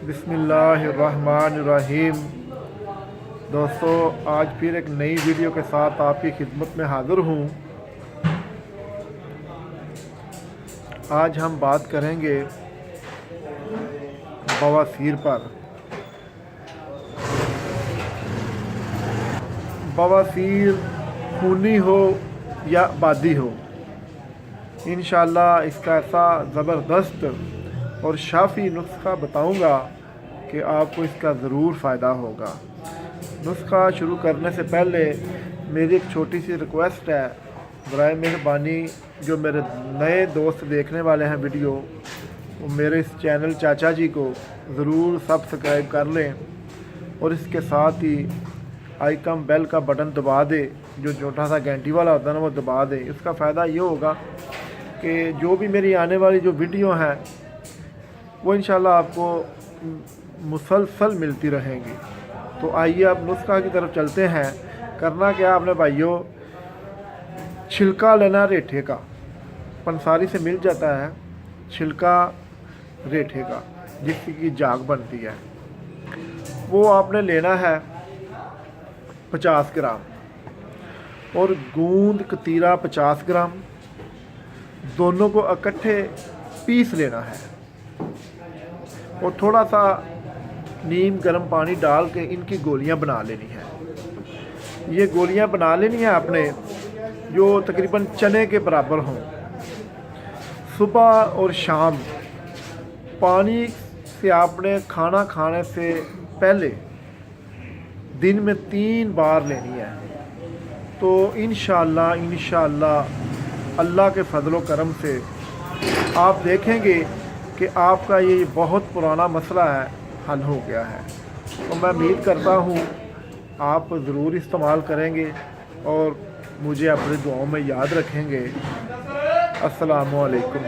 बिस्मिल्लाहिर्रहमानिर्रहीम। दोस्तों, आज फिर एक नई वीडियो के साथ आपकी खिदमत में हाज़िर हूँ। आज हम बात करेंगे बवासीर पर। बवासीर खूनी हो या बादी हो, इंशाअल्लाह इसका ऐसा ज़बरदस्त और शाफ़ी नुस्खा बताऊंगा कि आपको इसका ज़रूर फ़ायदा होगा। नुस्खा शुरू करने से पहले मेरी एक छोटी सी रिक्वेस्ट है, बराए मेहरबानी जो मेरे नए दोस्त देखने वाले हैं वीडियो, वो मेरे इस चैनल चाचा जी को ज़रूर सब्सक्राइब कर लें और इसके साथ ही आइकन बेल का बटन दबा दे, जो छोटा सा घंटी वाला होता है ना, वो दबा दे। इसका फ़ायदा ये होगा कि जो भी मेरी आने वाली जो वीडियो हैं वो इंशाल्लाह आपको मुसलसल मिलती रहेंगी। तो आइए अब नुस्खा की तरफ चलते हैं। करना क्या आपने भाइयों, छिलका लेना रेठे का, पंसारी से मिल जाता है छिलका रेठे का, जिसकी की जाग बनती है। वो आपने लेना है 50 ग्राम और गूंद कतीरा 50 ग्राम, दोनों को इकट्ठे पीस लेना है और थोड़ा सा नीम गर्म पानी डाल के इनकी गोलियां बना लेनी है। ये गोलियां बना लेनी है आपने जो तकरीबन चने के बराबर हों। सुबह और शाम पानी से आपने खाना खाने से पहले दिन में 3 बार लेनी है। तो इंशाअल्लाह अल्लाह के फजलो करम से आप देखेंगे कि आपका ये बहुत पुराना मसला है हल हो गया है। तो मैं उम्मीद करता हूँ आप ज़रूर इस्तेमाल करेंगे और मुझे अपनी दुआओं में याद रखेंगे। अस्सलामु अलैकुम।